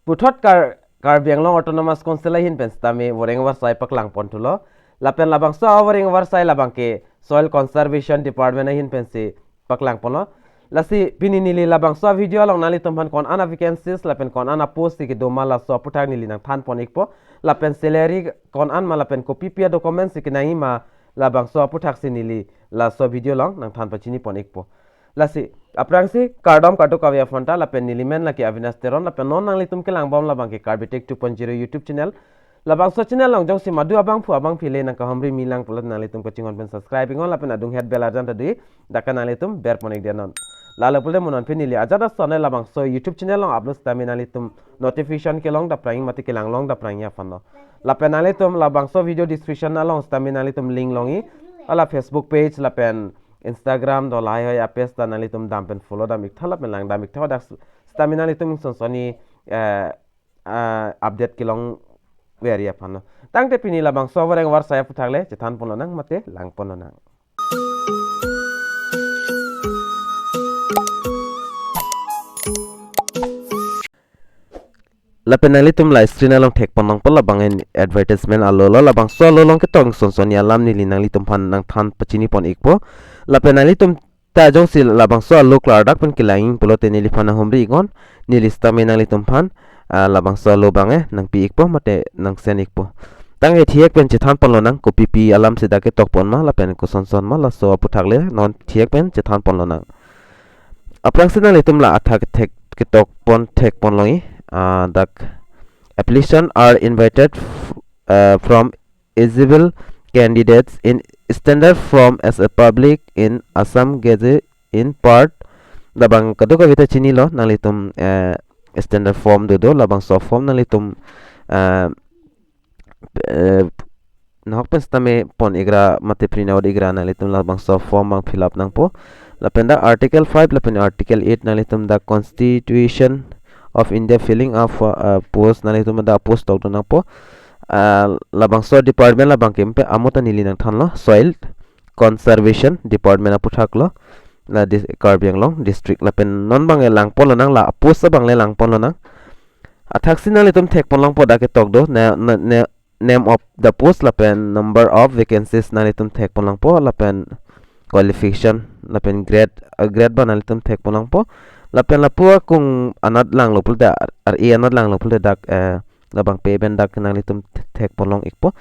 puthot Karbi Anglong Autonomous Council hin pen stami Voreng Awarsai Paklang pontulo lapen labangso Voreng Awarsai labangke Soil Conservation Department hin pen si Paklang pono lasi pininili labangso video long nali tumhan kon ana vacancies lapen kon ana post ki doma la so puthak nili nang than ponik po lapen salary kon an ma lapen copy pia documents ki nai ma labangso puthak sinili la so video long nang than pachini ponik po lasi aprangsi KARDOM kartu kawya fonta lapen nilimen laki avinasteron lapen non nang litum ke langbom labang ke Karbi Tech 2.0 YouTube channel labang so channel long jong si madu abang pu abang pile nang ka hamri milang pulat nang litum ko chingon pen subscribing on lapen adung head bell ajan tadi dakan nang litum ber ponik denon lala pule munon pinili ajada sonel labang so YouTube channel long upload stami nang litum notification ke long da prang mati ke lang long da prang ya fano lapen nang litum labang so video description na long stami nang litum link longi ala Facebook page lapen Instagram do lai hoy apes ta nali tum dam pen follow dam ikthala pen lang dam ikthaw dak stamina li tum sonsoni update kilong veria phano tangte pini labang so Voreng Awarsai puthagle chethan pono nang mate lang pono nang lapenali tum live screen along tek ponong pala bangin advertisement alolo labang so alolong ke tong sonson ya lam nili nang litum pan nang than pachini pon ikpo lapenali tum ta jong sil labang so alo klardak pen kilaing pulote nili pan homri igon nili stami nang litum pan labang so alo bange nang pi ikpo mate nang sen ikpo tang e thiek pen chethan ponlo nang ko pp alam sida ke tok pon ma lapen ko sonson ma la so puthakle non thiek pen chethan ponlo nang aprang sinang litum la athak tek ke tok pon tek pon longi the applications are invited from eligible candidates in standard form as a public in Assam Gazette in part labang kadu ka vita chini lo nalitum standard form do labang soft form nalitum nok pestame pon igra mate prinaud igra nalitum labang soft form mang fill up nang po lapenda article 5 lapen article 8 nalitum the constitution of India filling of post nali tuma da post tok na po labang so department labang kempe amota nili nang thanlo soil conservation department aputhak lo la Karbi Anglong district lapen non bang elang polo nang la post bang le lang polo nang athak sinali tum thek pon lang po da ke tok do name of the post lapen number of vacancies nali tum thek pon lang po lapen qualification lapen grade ba nali tum thek pon lang po lapen lapua kung anad lang lopul da anad lang lopul da dak labang peben dak nang litum tek polong ikpo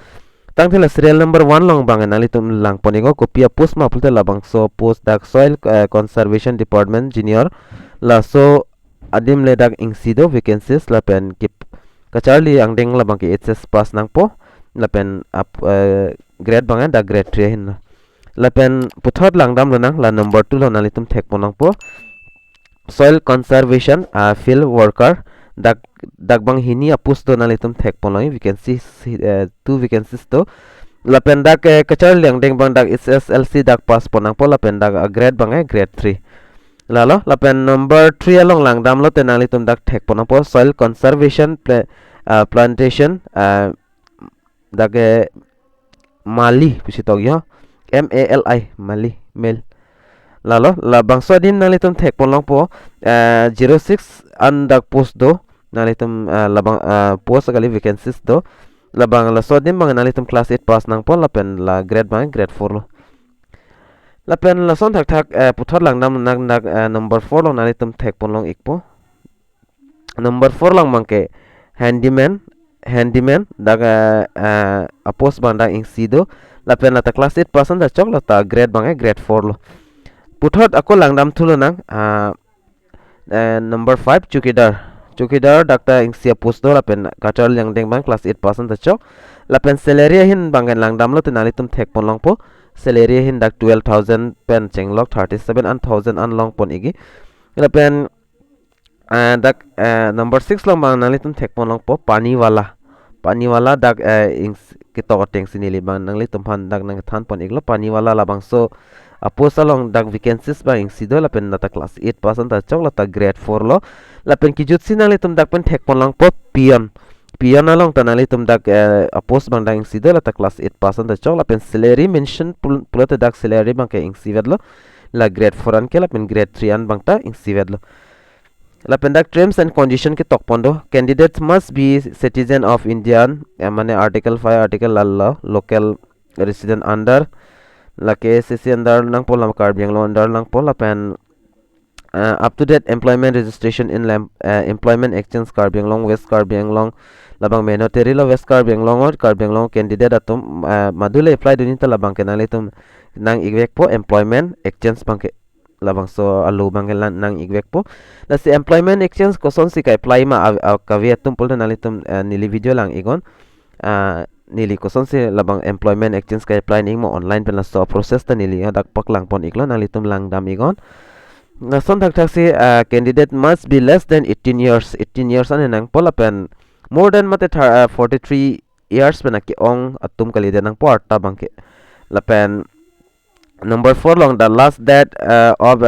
tang thela serial number 1 long bang nang litum lang ponigo kopia post ma pulte labang so post dak soil conservation department junior la so adim le dak ingsido vacancies lapen kip kacharli angdeng labang ki hs pass nang po lapen grade bang da grade 3 hin lapen puthot lang dam lo nang la number 2 lo nang litum tek polong po soil conservation field worker dagbang hini apus to nalitum thek ponoi we can see 2 vacancies to lapen dak kachar leng deng bang dak SSLC dak pass ponang po lapen dak grade bang grade 3 lalo lapen number 3 along lang dam lo te nalitum dak thek ponang po soil conservation plantation dak mali pusitok yo MALI mali mel lalo labang so din nalitum thek polong po 06 andak post do nalitum labang post kali vacancies do labang la so din bang nalitum class 8 pass nang po lapen la grade bang grade 4 lo lapen la son thak puthot lang nam nak number 4 lo nalitum thek polong ikpo number 4 lang mangke handyman dak post bang dak ingsido lapen la ta class 8 pass da chok la ta grade bang grade 4 lo puthot ako lang dam thulo nang number 5 chukidar dakta ingsia posto lapen kachar yang deng bang class 8% ta chok lapen salary hin bangan lang dam lo tenali tum thek pon long po salary hin dak 12000 pen chenglok 37 and 1000 an long pon igi lapen dak number 6 long bang nali tum thek pon long po pani wala dak ings kitok teng sinili bang nang li tum han dak nang than pon iglo pani wala labang so apos along dak vacancies ba ingsido lapen nata class 8% ta chok lata grade 4 lo lapen kijut sinali tum dak pen thek pon lang po pion along tanali tum dak apos bang dak ingsido lata class 8% ta chok lapen salary mention pulata dak salary bang ke ingsivet lo la grade 4 an ke lapen grade 3 an bang ta ingsivet lo Lapendak terms and condition ke tok pondo candidates must be citizen of Indian mane article 5 article lalla local resident under la KACC under nang po lam Karbi Anglong under nang po lapen up to date employment registration in employment exchange Karbi Anglong West Karbi Anglong labang meno terilo West Karbi Anglong or Karbi Anglong candidate atum madule apply dunita labang kenali tum nang igwek po employment exchange bangke labang so alu bangke nang igwek po la si employment exchange koson si ka apply ma kaviat tum pulta nali tum nili video lang igon nili koson si labang employment exchange ka apply ning mo online pen la so process ta nili dak paklang pon iklo nali tum lang dam igon na son tak tak si candidate must be less than 18 years 18 years ane nang pola pen more than mate 43 years pen ki ong atum kali de nang porta bangke la pen number 4 long the last date of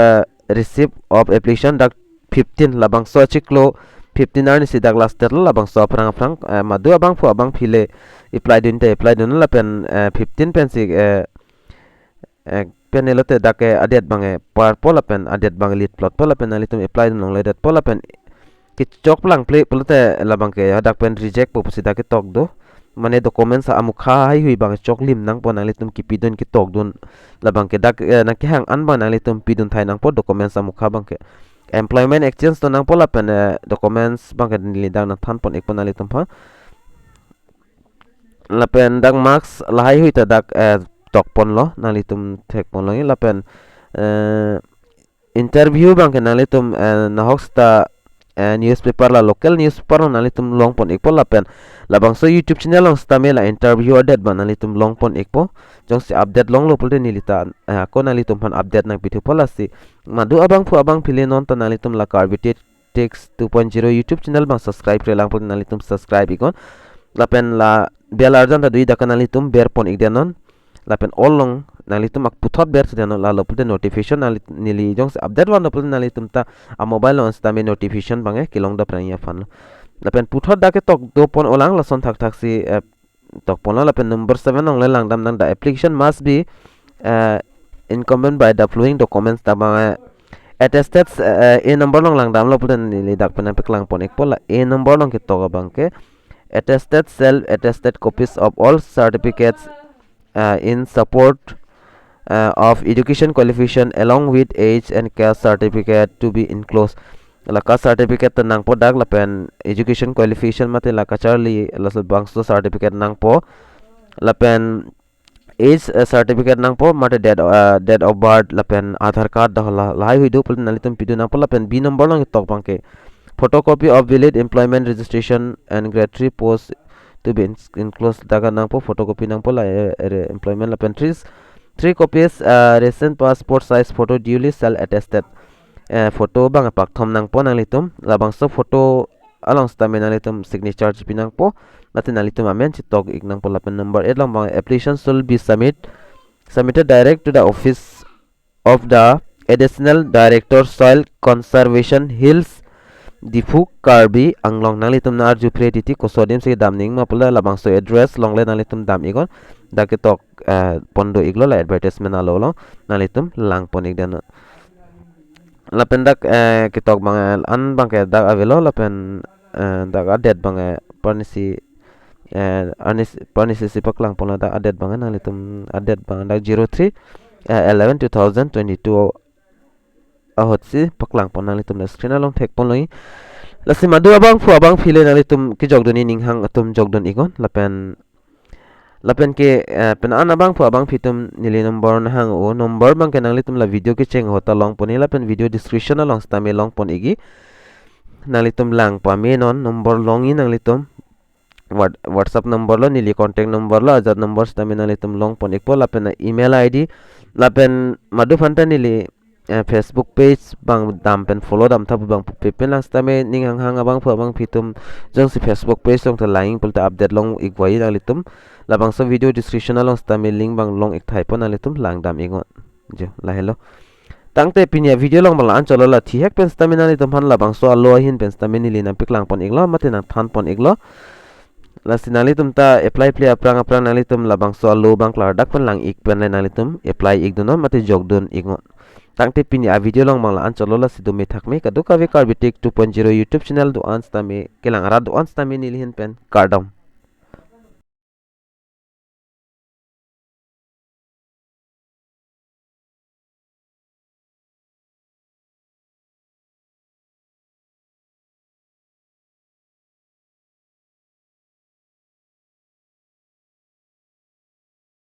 receipt of application dak 15 labang so chiklo 15 arni si dak last date labang so prang prang madu abang fu abang phile apply dun la pen 15 pen si penelote dake adet bange par pola pen adet bang lit plot pola pen alitum apply nong ledet pola pen ki chok plang play pelote labang ke dak pen reject po pusi dake tok do mane documents sa amukha hai hui bang chok lim nang pon alitum ki pidon ki tok dun labang ke dak nak hang an bang alitum pidun thai nang po documents amukha bang ke employment exchange to nang pola pen documents bang ke nili dang na than pon ek pon alitum pha lapen dak marks lahai hui ta dak tok pon lo nalitum thek pon lo lapen interview bang ke nalitum na hosta newspaper la local newspaper lo nalitum long pon ekpo lapen labang so YouTube channel long stame la interview adet ban nalitum long pon ekpo jong si update long lo pulte nilita ko nalitum pan update nang pitu pola si madu abang fu abang pile non ta nalitum la Karbi text 2.0 YouTube channel bang subscribe re lang pulte nalitum subscribe ikon lapen la bel arjan ta dui daka nalitum ber pon ikdenon lapen olong nalitum ak puthot ber sedano la lopulte notification nili jong se update wan lopulte nalitum ta a mobile on sta me notification bange kilong da pranya fan lapen puthot da ke tok do pon olang la son thak thak si tok pon lapen number 7 ong le lang dam nang the application must be incumbent by the following documents ta bange attested a number long lang dam lopulte nili dak pen paklang pon ek pola a number long ke tok bangke attested self attested copies of all certificates in support of education qualification along with age and caste certificate to be enclosed la caste certificate nang po dak la pen education qualification mate la kacharli la bangso certificate nang po la pen age certificate nang po mate date of birth la pen aadhar card da la hai hui do pul nalitum pidu nang po la pen b number long tok bangke photocopy of valid employment registration and gratuity post to be enclosed daga nang po photocopy nang po la employment la pen 3 copies recent passport size photo duly self attested photo bang pak thom nang po nang litum labang so photo along stamen nang litum signature pinang po natin nang litum amen chitok ik nang po la pen number 8 lang bang application should be submitted direct to the office of the additional director soil conservation hills Diphu Karbi Anglong nalitum na arju prediti kosodim se damning ma pula labang so address longle nalitum dam igon daketok pondo iglo la advertisement alolo nalitum lang ponik dan lapendak kitok bang an bang ke dak avelo lapen dak adet bang panisi panisi sipak lang pon dak adet bang nalitum adet bang dak 03 11 2022 ahotsi paklang pon nalitum na screen along tek pon loi lasi madu abang fu abang phile nalitum ki jogdoni ninghang atum jogdon igon lapen ke pen an abang fu abang phitum nili number na hang o number bang ke nalitum la video ke cheng hota long pon lapen video description along stame long pon igi nalitum lang pa me non number long in nalitum WhatsApp number lo nili contact number lo azat number stame nalitum long pon ikpo lapen email ID lapen madu phanta nili Facebook page bang dam pen follow dam thapu bang pen lang stame ning hang abang fu abang phitum jong si Facebook page long ta lying pulta update long igwai nalitum labang so video description along stame link bang long ek thai pon nalitum lang dam ingon jo la hello tangte pinya video long bang an cholo la thi hek pen stame nalitum han labang so allo hin pen stame nili na piklang pon iglo mate na than pon iglo la sinalitum ta apply play aprang nalitum labang so allo bang klar dak pen lang ik pen nalitum apply ik dono mate jogdon ingon tangte pini a video long mangla an cholola sidu me thakme kadu kavi Karbi Tech 2.0 YouTube channel do ans tame kelang ara do ans tame nilhin pen kardom